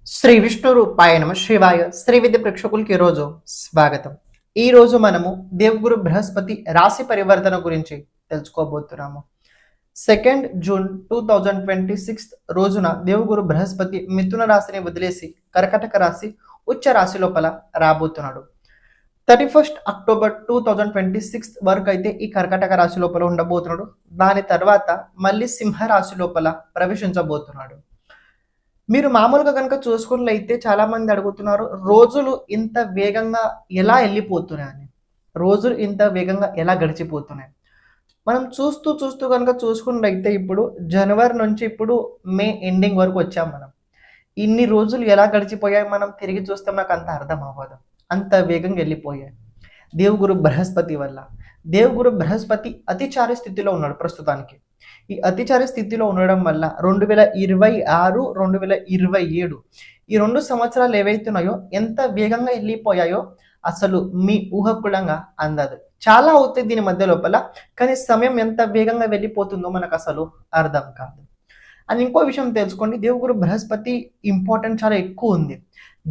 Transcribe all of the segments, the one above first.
శ్రీ విష్ణు రూపాయ నమ శివాయ శ్రీ విద్య ప్రేక్షకులకి ఈరోజు స్వాగతం. ఈరోజు మనము దేవగురు బృహస్పతి రాశి పరివర్తన గురించి తెలుసుకోబోతున్నాము. 2 జూన్ 2026 రోజున దేవగురు బృహస్పతి మిథున రాశిని వదిలేసి కర్కటక రాశి ఉచ్చ రాశి లోపల రాబోతున్నాడు. 31 అక్టోబర్ 2026 వరకు అయితే ఈ కర్కటక రాశి లోపల ఉండబోతున్నాడు. దాని తర్వాత మళ్ళీ సింహ రాశి లోపల ప్రవేశించబోతున్నాడు. మీరు మామూలుగా కనుక చూసుకున్నట్లయితే చాలా మంది అడుగుతున్నారు, రోజులు ఇంత వేగంగా ఎలా వెళ్ళిపోతున్నాయని, రోజులు ఇంత వేగంగా ఎలా గడిచిపోతున్నాయి. మనం చూస్తూ చూస్తూ కనుక చూసుకున్నట్లయితే ఇప్పుడు జనవరి నుంచి ఇప్పుడు మే ఎండింగ్ వరకు వచ్చాం. మనం ఇన్ని రోజులు ఎలా గడిచిపోయాయి మనం తిరిగి చూస్తే మనకు అంత అర్థం అవ్వదు, అంత వేగంగా వెళ్ళిపోయాయి. దేవగురు బృహస్పతి వల్ల. దేవగురు బృహస్పతి అతిచార స్థితిలో ఉన్నాడు ప్రస్తుతానికి. ఈ అతిచార స్థితిలో ఉండడం వల్ల 2026, 2027 ఈ 2 సంవత్సరాలు ఏవైతున్నాయో ఎంత వేగంగా వెళ్ళిపోయాయో అసలు మీ ఊహకులంగా అందదు. చాలా అవుతాయి దీని మధ్య లోపల, కానీ సమయం ఎంత వేగంగా వెళ్ళిపోతుందో మనకు అసలు అర్థం కాదు. అని ఇంకో విషయం తెలుసుకోండి, దేవగురు బృహస్పతి ఇంపార్టెంట్ చాలా ఎక్కువ ఉంది.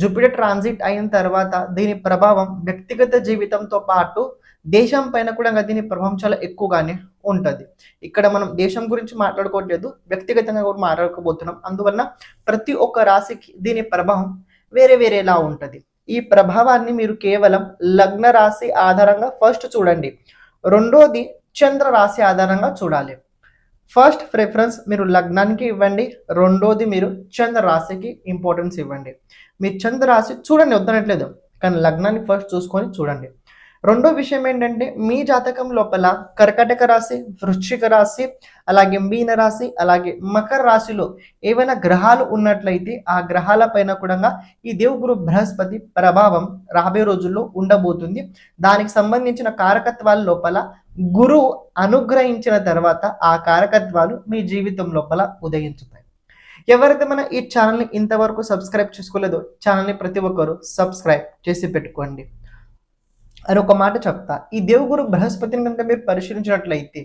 జూపిటర్ ట్రాన్సిట్ అయిన తర్వాత దీని ప్రభావం వ్యక్తిగత జీవితంతో పాటు దేశం పైన కూడా దీని ప్రభావం చాలా ఎక్కువగానే ఉంటుంది. ఇక్కడ మనం దేశం గురించి మాట్లాడుకోవట్లేదు, వ్యక్తిగతంగా కూడా మాట్లాడుకోబోతున్నాం. అందువల్ల ప్రతి ఒక్క రాశికి దీని ప్రభావం వేరే వేరేలా ఉంటుంది. ఈ ప్రభావాన్ని మీరు కేవలం లగ్న రాశి ఆధారంగా ఫస్ట్ చూడండి, రెండోది చంద్ర రాశి ఆధారంగా చూడాలి. ఫస్ట్ ప్రిఫరెన్స్ మీరు లగ్నానికి ఇవ్వండి, రెండోది మీరు చంద్ర రాశికి ఇంపార్టెన్స్ ఇవ్వండి. మీరు చంద్ర రాశి చూడండి, వద్దనట్లేదు, కానీ లగ్నాన్ని ఫస్ట్ చూసుకొని చూడండి. రెండో విషయం ఏంటంటే మీ జాతకం లోపల కర్కటక రాశి, వృశ్చిక రాశి, అలాగే మీన రాశి, అలాగే మకర రాశిలో ఏవైనా గ్రహాలు ఉన్నట్లయితే ఆ గ్రహాల పైన కూడా ఈ దేవగురు బృహస్పతి ప్రభావం రాబోయే రోజుల్లో ఉండబోతుంది. దానికి సంబంధించిన కారకత్వాల లోపల గురువు అనుగ్రహించిన తర్వాత ఆ కారకత్వాలు మీ జీవితం లోపల ఉదయించుతాయి. ఎవరైతే మన ఈ ఛానల్ని ఇంతవరకు సబ్స్క్రైబ్ చేసుకోలేదో ఛానల్ని ప్రతి ఒక్కరు సబ్స్క్రైబ్ చేసి పెట్టుకోండి అని ఒక మాట చెప్తా. ఈ దేవగురు బృహస్పతిని కనుక మీరు పరిశీలించినట్లయితే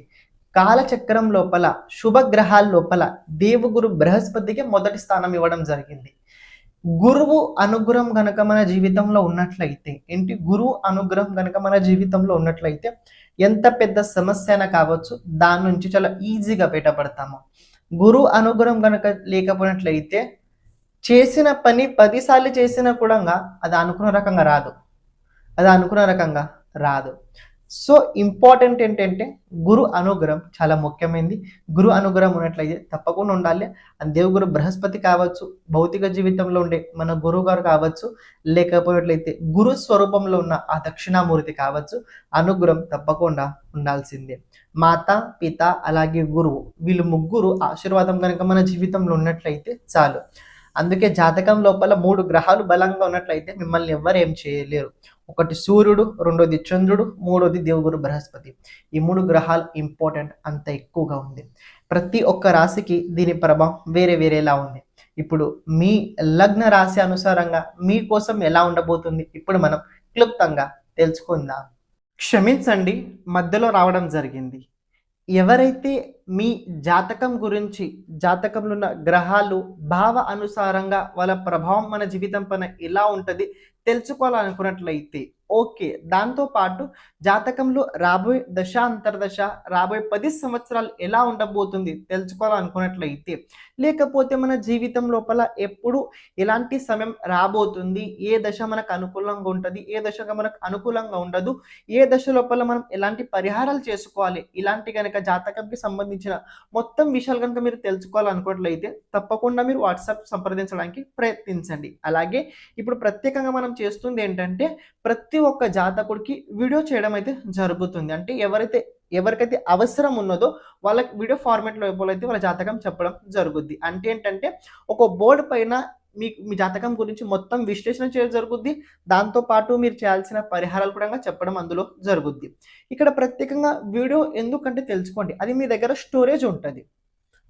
కాలచక్రం లోపల శుభగ్రహాల లోపల దేవగురు బృహస్పతికి మొదటి స్థానం ఇవ్వడం జరిగింది. గురువు అనుగ్రహం గనక మన జీవితంలో ఉన్నట్లయితే గురువు అనుగ్రహం గనక మన జీవితంలో ఉన్నట్లయితే ఎంత పెద్ద సమస్య అయినా కావచ్చు, దాని నుంచి చాలా ఈజీగా బయటపడతాము. గురువు అనుగ్రహం గనక లేకపోయినట్లయితే చేసిన పని 10 సార్లు చేసినా కూడా అది అనుకున్న రకంగా రాదు. సో ఇంపార్టెంట్ ఏంటంటే గురు అనుగ్రహం చాలా ముఖ్యమైనది. గురు అనుగ్రహం ఉన్నట్లయితే తప్పకుండా ఉండాలి. అది దేవగురు బృహస్పతి కావచ్చు, భౌతిక జీవితంలో ఉండే మన గురువు గారు కావచ్చు, లేకపోయినట్లయితే గురు స్వరూపంలో ఉన్న ఆ దక్షిణామూర్తి కావచ్చు, అనుగ్రహం తప్పకుండా ఉండాల్సిందే. మాత, పిత, అలాగే గురువు, వీళ్ళు ముగ్గురు ఆశీర్వాదం కనుక మన జీవితంలో ఉన్నట్లయితే చాలు. అందుకే జాతకం లోపల 3 గ్రహాలు బలంగా ఉన్నట్లయితే మిమ్మల్ని ఎవ్వరు ఏం చేయలేరు. ఒకటి సూర్యుడు, రెండోది చంద్రుడు, మూడోది దేవగురు బృహస్పతి. ఈ 3 గ్రహాలు ఇంపార్టెంట్ అంత ఎక్కువగా ఉంది. ప్రతి ఒక్క రాశికి దీని ప్రభావం వేరే వేరేలా ఉంది. ఇప్పుడు మీ లగ్న రాశి అనుసారంగా మీకోసం ఎలా ఉండబోతుంది ఇప్పుడు మనం క్లుప్తంగా తెలుసుకుందాం. క్షమించండి, మధ్యలో రావడం జరిగింది. ఎవరైతే మీ జాతకం గురించి, జాతకంలో ఉన్న గ్రహాలు భావ అనుసారంగా వాళ్ళ ప్రభావం మన జీవితం పైన ఎలా ఉంటుంది తెలుసుకోవాలనుకున్నట్లయితే ఓకే, దాంతోపాటు జాతకంలో రాబోయే దశ అంతర్దశ, రాబోయే 10 సంవత్సరాలు ఎలా ఉండబోతుంది తెలుసుకోవాలనుకున్నట్లయితే, లేకపోతే మన జీవితం లోపల ఎప్పుడు ఎలాంటి సమయం రాబోతుంది, ఏ దశ మనకు అనుకూలంగా ఉంటుంది, ఏ దశగా మనకు అనుకూలంగా ఉండదు, ఏ దశ లోపల మనం ఎలాంటి పరిహారాలు చేసుకోవాలి, ఇలాంటి కనుక జాతకంకి సంబంధించిన మొత్తం విషయాలు కనుక మీరు తెలుసుకోవాలనుకున్నట్లయితే తప్పకుండా మీరు వాట్సాప్ సంప్రదించడానికి ప్రయత్నించండి. అలాగే ఇప్పుడు ప్రత్యేకంగా మనం చేస్తుంది ఏంటంటే ప్రతి ఒక్క జాతకుడికి వీడియో చేయడం అయితే జరుగుతుంది. అంటే ఎవరికైతే అవసరం ఉన్నదో వాళ్ళకి వీడియో ఫార్మాట్లో అయితే వాళ్ళ జాతకం చెప్పడం జరుగుద్ది. అంటే ఏంటంటే ఒక బోర్డు పైన మీ జాతకం గురించి మొత్తం విశ్లేషణ చేయడం జరుగుద్ది. దాంతోపాటు మీరు చేయాల్సిన పరిహారాలు కూడా చెప్పడం అందులో జరుగుద్ది. ఇక్కడ ప్రత్యేకంగా వీడియో ఎందుకంటే తెలుసుకోండి, అది మీ దగ్గర స్టోరేజ్ ఉంటుంది,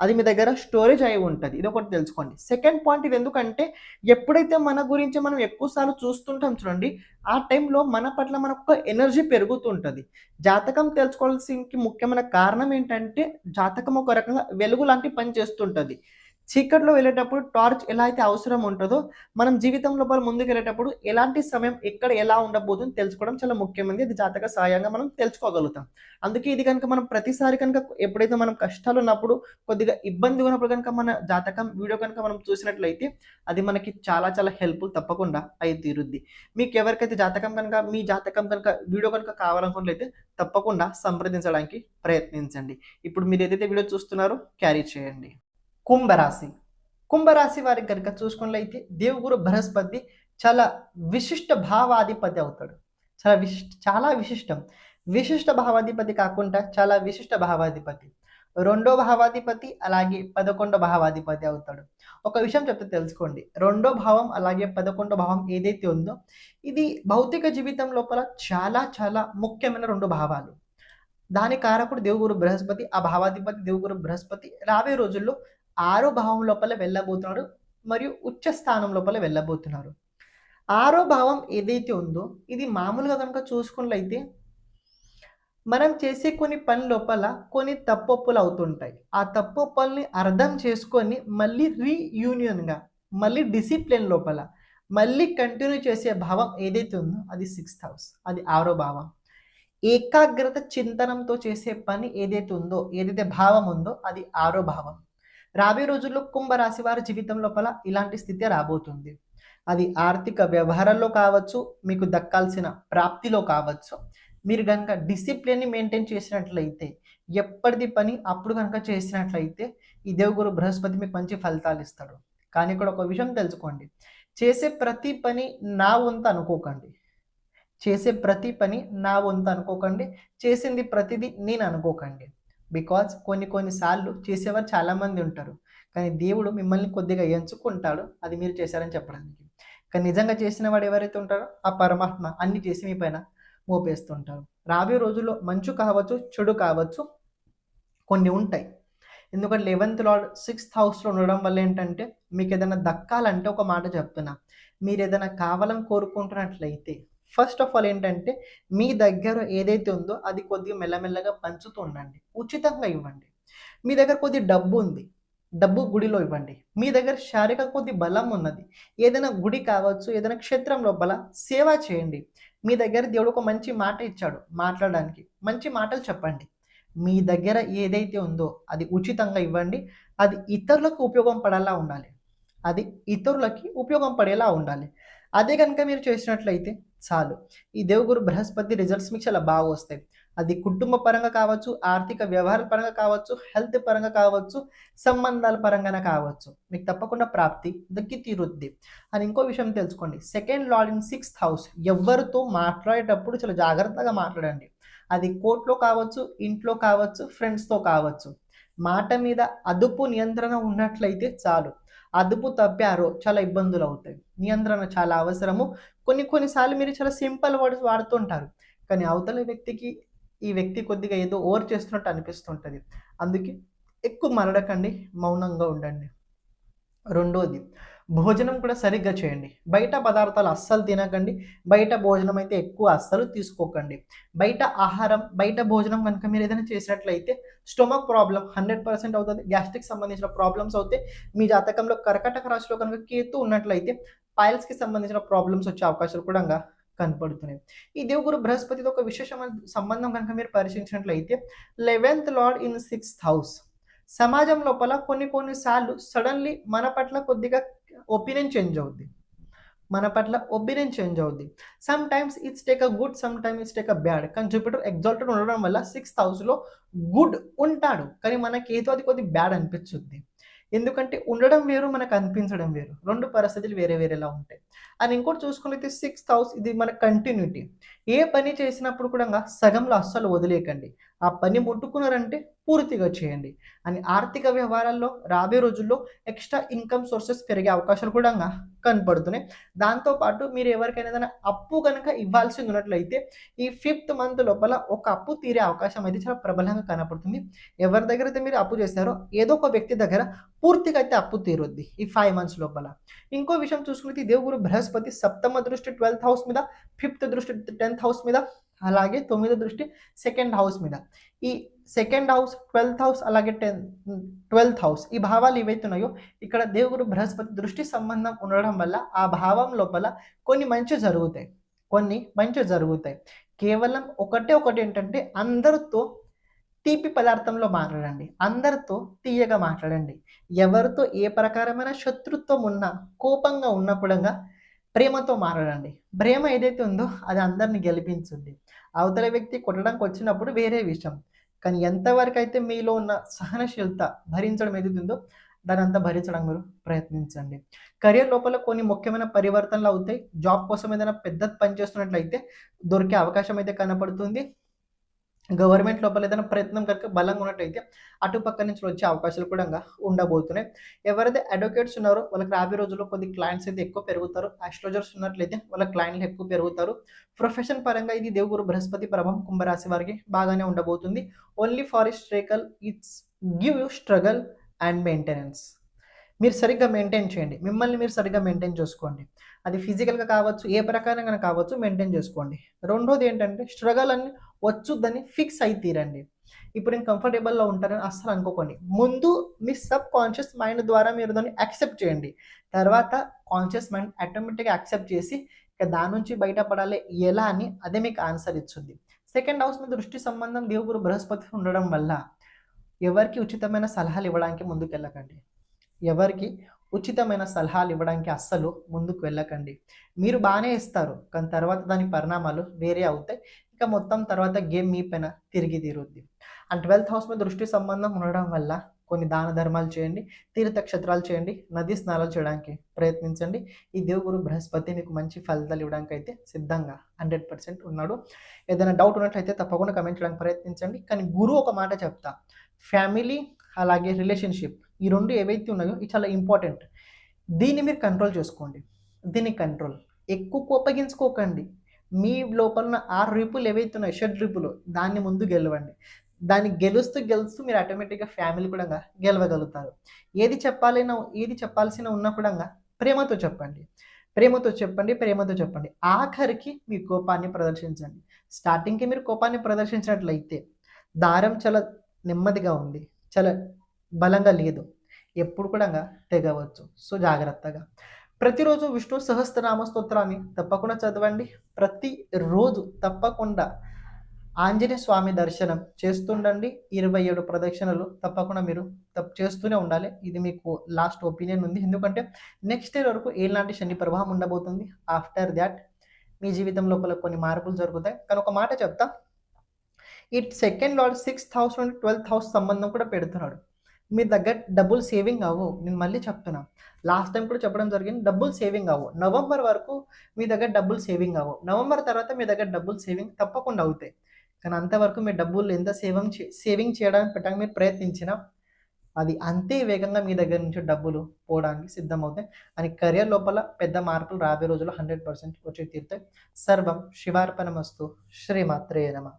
అయి ఉంటుంది. ఇది ఒకటి తెలుసుకోండి. సెకండ్ పాయింట్, ఇది ఎందుకంటే ఎప్పుడైతే మన గురించి మనం ఎక్కువసార్లు చూస్తుంటాం చూడండి, ఆ టైంలో మన పట్ల మనకు ఎనర్జీ పెరుగుతుంటుంది. జాతకం తెలుసుకోవాల్సిన ముఖ్యమైన కారణం ఏంటంటే జాతకం ఒక రకంగా వెలుగు లాంటి పని చేస్తుంటుంది. చీకట్లో వెళ్ళేటప్పుడు టార్చ్ ఎలా అయితే అవసరం ఉంటుందో, మనం జీవితం లోపల ముందుకెళ్ళేటప్పుడు ఎలాంటి సమయం ఎక్కడ ఎలా ఉండబోతుందో తెలుసుకోవడం చాలా ముఖ్యమైనది. ఇది జాతక సహాయంగా మనం తెలుసుకోగలుగుతాం. అందుకే ఇది కనుక మనం ప్రతిసారి కనుక ఎప్పుడైతే మనం కష్టాలు ఉన్నప్పుడు, కొద్దిగా ఇబ్బందిగా ఉన్నప్పుడు కనుక మన జాతకం వీడియో కనుక మనం చూసినట్లయితే అది మనకి చాలా చాలా హెల్ప్‌ఫుల్ తప్పకుండా అయి తీరుద్ది. మీకు ఎవరికైతే జాతకం కనుక మీ జాతకం కనుక వీడియో కనుక కావాలనుకున్నట్లయితే తప్పకుండా సంప్రదించడానికి ప్రయత్నించండి. ఇప్పుడు మీరు ఏదైతే వీడియో చూస్తున్నారో క్యారీ చేయండి. కుంభరాశి. కుంభరాశి వారికి కనుక చూసుకున్నట్లయితే దేవగురు బృహస్పతి చాలా విశిష్ట భావాధిపతి అవుతాడు. చాలా విశిష్టం. విశిష్ట భావాధిపతి కాకుండా చాలా విశిష్ట భావాధిపతి. రెండో భావాధిపతి అలాగే 11వ భావాధిపతి అవుతాడు. ఒక విషయం చెప్తే తెలుసుకోండి. రెండో భావం అలాగే 11వ భావం ఏదైతే ఉందో ఇది భౌతిక జీవితం లోపల చాలా చాలా ముఖ్యమైన 2 భావాలు. దాని కారకుడు దేవగురు బృహస్పతి. ఆ భావాధిపతి దేవగురు బృహస్పతి రాబోయే రోజుల్లో 6వ భావం లోపల వెళ్ళబోతున్నాడు మరియు ఉచ్చ స్థానం లోపల వెళ్ళబోతున్నారు. 6వ భావం ఏదైతే ఉందో ఇది మామూలుగా కనుక చూసుకున్నట్లయితే మనం చేసే కొన్ని పని లోపల కొన్ని తప్పొప్పులు అవుతుంటాయి. ఆ తప్పొప్పుల్ని అర్థం చేసుకొని మళ్ళీ రీయూనియన్‌గా మళ్ళీ డిసిప్లిన్ లోపల మళ్ళీ కంటిన్యూ చేసే భావం ఏదైతే ఉందో అది 6th హౌస్. అది 6వ భావం. ఏకాగ్రత చింతనంతో చేసే పని ఏదైతే ఉందో, ఏదైతే భావం ఉందో అది 6వ భావం. రాబోయే రోజుల్లో కుంభరాశి వారి జీవితం లోపల ఇలాంటి స్థితి రాబోతుంది. అది ఆర్థిక వ్యవహారాల్లో కావచ్చు, మీకు దక్కాల్సిన ప్రాప్తిలో కావచ్చు. మీరు గనుక డిసిప్లిన్‌ని మెయింటైన్ చేసినట్లయితే, ఎప్పటిది పని అప్పుడు గనుక చేసినట్లయితే ఈ దేవగురు బృహస్పతి మీకు మంచి ఫలితాలు ఇస్తాడు. కానీ ఇక్కడ ఒక విషయం తెలుసుకోండి. చేసే ప్రతి పని నా వంతు అనుకోకండి. చేసే ప్రతి పని నా వంతు అనుకోకండి. చేసింది ప్రతిదీ నేను అనుకోకండి. బికాజ్ కొన్ని సార్లు చేసేవారు చాలామంది ఉంటారు. కానీ దేవుడు మిమ్మల్ని కొద్దిగా ఎంచుకుంటాడు అది మీరు చేశారని చెప్పడానికి. కానీ నిజంగా చేసిన వాడు ఎవరైతే ఉంటారో ఆ పరమాత్మ అన్ని చేసి మీ పైన మోపేస్తుంటారు. రాబోయే రోజుల్లో మంచు కావచ్చు, చెడు కావచ్చు కొన్ని ఉంటాయి. ఎందుకంటే 11th లార్డ్ 6th హౌస్‌లో ఉండడం వల్ల ఏంటంటే మీకు ఏదైనా దక్కాలంటే ఒక మాట చెప్తున్నా. మీరు ఏదైనా కావాలని కోరుకుంటున్నట్లయితే ఫస్ట్ ఆఫ్ ఆల్ ఏంటంటే మీ దగ్గర ఏదైతే ఉందో అది కొద్దిగా మెల్లమెల్లగా పంచుతూ ఉండండి. ఉచితంగా ఇవ్వండి. మీ దగ్గర కొద్ది డబ్బు ఉంది. డబ్బు గుడిలో ఇవ్వండి. మీ దగ్గర శారీరక కొద్ది బలం ఉన్నది. ఏదైనా గుడి కావచ్చు, ఏదైనా క్షేత్రం లోపల సేవ చేయండి. మీ దగ్గర దేవుడు ఒక మంచి మాట ఇచ్చాడు మాట్లాడడానికి. మంచి మాటలు చెప్పండి. మీ దగ్గర ఏదైతే ఉందో అది ఉచితంగా ఇవ్వండి. అది ఇతరులకు ఉపయోగం పడేలా ఉండాలి. అది ఇతరులకి ఉపయోగం పడేలా ఉండాలి. అదే కనుక మీరు చేసినట్లయితే చాలు. ఈ దేవగురు బృహస్పతి రిజల్ట్స్ మీకు చాలా బాగా వస్తాయి. అది కుటుంబ పరంగా కావచ్చు, ఆర్థిక వ్యవహారాల పరంగా కావచ్చు, హెల్త్ పరంగా కావచ్చు, సంబంధాల పరంగానే కావచ్చు. మీకు తప్పకుండా ప్రాప్తి దక్కి తీరుద్ది. అని ఇంకో విషయం తెలుసుకోండి. Second lord in 6th house. ఎవరితో మాట్లాడేటప్పుడు చాలా జాగ్రత్తగా మాట్లాడండి. అది కోర్టులో కావచ్చు, ఇంట్లో కావచ్చు, ఫ్రెండ్స్‌తో కావచ్చు. మాట మీద అదుపు నియంత్రణ ఉన్నట్లయితే చాలు. అదుపు తప్పారో చాలా ఇబ్బందులు అవుతాయి. నియంత్రణ చాలా అవసరము. కొన్నిసార్లు మీరు చాలా సింపుల్ వర్డ్స్ వాడుతుంటారు. కానీ అవతల వ్యక్తికి ఈ వ్యక్తి కొద్దిగా ఏదో ఓవర్ చేస్తున్నట్టు అనిపిస్తుంటది. అందుకే ఎక్కువ మాట్లాడకండి. మౌనంగా ఉండండి. రెండోది భోజనం కూడా సరిగ్గా చేయండి. బయట పదార్థాలు అస్సలు తినకండి. బయట భోజనం అయితే ఎక్కువ అస్సలు తీసుకోకండి. బయట ఆహారం, బయట భోజనం కనుక మీరు ఏదైనా చేసినట్లయితే స్టొమక్ ప్రాబ్లమ్ 100% అవుతుంది. గ్యాస్ట్రిక్ సంబంధించిన ప్రాబ్లమ్స్ అవుతాయి. మీ జాతకంలో కర్కాటక రాశిలో కనుక కేతు ఉన్నట్లయితే పైల్స్‌కి సంబంధించిన ప్రాబ్లమ్స్ వచ్చే అవకాశాలు కూడా కనపడుతున్నాయి. ఈ దేవగురు బృహస్పతితో ఒక విశేషమైన సంబంధం కనుక మీరు పరిశీలించినట్లయితే 11th lord in 6th house. సమాజం లోపల కొన్నిసార్లు సడన్‌లీ మన పట్ల కొద్దిగా ఒపీనియన్ చేంజ్ అవుద్ది. Some times it's take a good, some times it's take a bad. కానీ జూపిటర్ ఎగ్జాల్టెడ్ ఉండడం వల్ల 6th హౌస్‌లో గుడ్ ఉంటాడు. కానీ మనకి ఏదో అది కొద్దిగా బ్యాడ్ అనిపించుద్ది. ఎందుకంటే ఉండడం వేరు, మనకు అనిపించడం వేరు. 2 పరిస్థితులు వేరేలా ఉంటాయి. అండ్ ఇంకోటి చూసుకున్నట్లయితే 6th హౌస్ ఇది మన కంటిన్యూటీ. ఏ పని చేసినప్పుడు కూడా సగంలో అస్సలు వదిలేయకండి. ఆ పని ముట్టుకున్నారంటే పూర్తిగా చేయండి. అని ఆర్థిక వ్యవహారాల్లో రాబోయే రోజుల్లో ఎక్స్ట్రా ఇన్కమ్ సోర్సెస్ పెరిగే అవకాశాలు కూడా కనపడుతున్నాయి. దాంతోపాటు మీరు ఎవరికైనా ఏదైనా అప్పు కనుక ఇవ్వాల్సింది ఉన్నట్లయితే ఈ 5th మంత్ లోపల ఒక అప్పు తీరే అవకాశం అయితే చాలా ప్రబలంగా కనపడుతుంది. ఎవరి దగ్గర అయితే మీరు అప్పు చేశారో ఏదో ఒక వ్యక్తి దగ్గర పూర్తిగా అయితే అప్పు తీరుద్ది ఈ 5 మంత్స్ లోపల. ఇంకో విషయం చూసుకుంటే దేవగురు బృహస్పతి 7వ దృష్టి 12th హౌస్ మీద, 5th దృష్టి 10th హౌస్ మీద, అలాగే 9వ దృష్టి సెకండ్ హౌస్ మీద. ఈ సెకండ్ హౌస్, 12th హౌస్, అలాగే 12th హౌస్, ఈ భావాలు ఏవైతే ఉన్నాయో ఇక్కడ దేవుడు బృహస్పతి దృష్టి సంబంధం ఉండడం వల్ల ఆ భావం లోపల కొన్ని మంచి జరుగుతాయి. కేవలం ఒకటి ఏంటంటే అందరితో తీపి పదార్థంలో మాట్లాడండి, అందరితో తీయగా మాట్లాడండి. ఎవరితో ఏ ప్రకారమైన శత్రుత్వం ఉన్నా, కోపంగా ఉన్నప్పుడంగా ప్రేమతో మాట్లాడండి. ప్రేమ ఏదైతే ఉందో అది అందరిని గెలిపించుద్ది. అవతల వ్యక్తి కొట్టడానికి వచ్చినప్పుడు వేరే విషయం, కానీ ఎంతవరకు అయితే మీలో ఉన్న సహనశీలత భరించడం ఏదైతే ఉందో దాని అంతా భరించడం మీరు ప్రయత్నించండి. కెరియర్ లోపల కొన్ని ముఖ్యమైన పరివర్తనలు అవుతాయి. జాబ్ కోసం ఏదైనా పెద్ద పని చేస్తున్నట్లయితే దొరికే అవకాశం అయితే కనపడుతుంది. గవర్నమెంట్ లోపల ఏదైనా ప్రయత్నం కనుక బలంగా ఉన్నట్టయితే అటుపక్క నుంచి వచ్చే అవకాశాలు కూడా ఉండబోతున్నాయి. ఎవరైతే అడ్వకేట్స్ ఉన్నారో వాళ్ళకి రాబోయే రోజుల్లో కొద్ది క్లయింట్స్ అయితే ఎక్కువ పెరుగుతారు. ఆస్ట్రాలజర్స్ ఉన్నట్లయితే వాళ్ళ క్లయింట్లు ఎక్కువ పెరుగుతారు. ప్రొఫెషన్ పరంగా ఇది దేవుగురు బృహస్పతి ప్రభావం కుంభరాశి వారికి బాగానే ఉండబోతుంది. ఓన్లీ ఫార్ స్ట్రేకల్ it's give you struggle and maintenance. మీరు సరిగ్గా మెయింటైన్ చేయండి, మిమ్మల్ని మీరు సరిగ్గా మెయింటైన్ చేసుకోండి. అది ఫిజికల్గా కావచ్చు, ఏ ప్రకారంగా కావచ్చు, మెయింటైన్ చేసుకోండి. రెండోది ఏంటంటే స్ట్రగల్ అని వచ్చుద్దని ఫిక్స్ అయి తీరండి. ఇప్పుడు నేను కంఫర్టబుల్లో ఉంటానని అస్సలు అనుకోకండి. ముందు మీ సబ్ కాన్షియస్ మైండ్ ద్వారా మీరు దాన్ని యాక్సెప్ట్ చేయండి. తర్వాత కాన్షియస్ మైండ్ ఆటోమేటిక్గా యాక్సెప్ట్ చేసి ఇక దాని నుంచి బయటపడాలి ఎలా అని అదే మీకు ఆన్సర్ ఇచ్చింది. సెకండ్ హౌస్ మీద దృష్టి సంబంధం దేవుగురు బృహస్పతి ఉండడం వల్ల ఎవరికి ఉచితమైన సలహాలు ఇవ్వడానికి ముందుకు వెళ్ళకండి. ఎవరికి ఉచితమైన సలహాలు ఇవ్వడానికి అస్సలు ముందుకు వెళ్ళకండి. మీరు బాగానే ఇస్తారు, కానీ తర్వాత దాని పరిణామాలు వేరే అవుతాయి. ఇక మొత్తం తర్వాత గేమ్ మీ పైన తిరిగి తీరుద్ది. అండ్ 12th హౌస్ మీద దృష్టి సంబంధం ఉండడం వల్ల కొన్ని దాన ధర్మాలు చేయండి, తీర్థక్షేత్రాలు చేయండి, నదీ స్నానాలు చేయడానికి ప్రయత్నించండి. ఈ దేవుగురు బృహస్పతి మీకు మంచి ఫలితాలు ఇవ్వడానికి అయితే సిద్ధంగా 100% ఉన్నాడు. ఏదైనా డౌట్ ఉన్నట్లయితే తప్పకుండా కమెంట్ చేయడానికి ప్రయత్నించండి. కానీ గురువు ఒక మాట చెప్తా, ఫ్యామిలీ అలాగే రిలేషన్షిప్, ఈ రెండు ఏవైతే ఉన్నాయో ఇది చాలా ఇంపార్టెంట్. దీన్ని మీరు కంట్రోల్ చేసుకోండి. దీన్ని ఎక్కువ కోపగించుకోకండి. మీ లోపల ఉన్న 6 రిపులు ఏవైతే ఉన్నాయో, షడ్రిపులు, దాన్ని ముందు గెలవండి. దాన్ని గెలుస్తూ మీరు ఆటోమేటిక్గా ఫ్యామిలీ కూడా గెలవగలుగుతారు. ఏది చెప్పాల్సిన ఉన్నా కూడా ప్రేమతో చెప్పండి. ఆఖరికి మీ కోపాన్ని ప్రదర్శించండి. స్టార్టింగ్కి మీరు కోపాన్ని ప్రదర్శించినట్లయితే దారం చాలా నెమ్మదిగా ఉంది, చాలా బలంగా లేదు, ఎప్పుడు కూడా తెగవచ్చు. సో జాగ్రత్తగా ప్రతిరోజు విష్ణు సహస్రనామ స్తోత్రాన్ని తప్పకుండా చదవండి. ప్రతిరోజు తప్పకుండా ఆంజనేయ స్వామి దర్శనం చేస్తుండండి. 27 ప్రదక్షిణలు తప్పకుండా మీరు చేస్తూనే ఉండాలి. ఇది మీకు లాస్ట్ ఒపీనియన్ ఉంది, ఎందుకంటే నెక్స్ట్ ఇయర్ వరకు ఎలాంటి శని ప్రభావం ఉండబోతుంది. ఆఫ్టర్ దాట్ మీ జీవితం లోపల కొన్ని మార్పులు జరుగుతాయి. కానీ ఒక మాట చెప్తా, ఈ సెకండ్ లార్డ్ 6th హౌస్ నుండి 12th హౌస్ సంబంధం కూడా పెడుతున్నాడు. మీ దగ్గర డబ్బులు సేవింగ్ అవ్వవు. నేను మళ్ళీ చెప్తున్నా, లాస్ట్ టైం కూడా చెప్పడం జరిగింది, డబ్బులు సేవింగ్ అవ్వవు. నవంబర్ వరకు మీ దగ్గర డబ్బులు సేవింగ్ అవ్వవు. నవంబర్ తర్వాత మీ దగ్గర డబ్బులు సేవింగ్ తప్పకుండా అవుతాయి. కానీ అంతవరకు మీ డబ్బులు ఎంత సేవింగ్ చేయడానికి పెట్టడానికి మీరు ప్రయత్నించినా అది అంతే వేగంగా మీ దగ్గర నుంచి డబ్బులు పోవడానికి సిద్ధమవుతాయి. అని కెరియర్ లోపల పెద్ద మార్పులు రాబోయే రోజుల్లో 100% వచ్చి తీరుతాయి. సర్వం శివార్పణమస్తు. శ్రీమాత్రే నమః.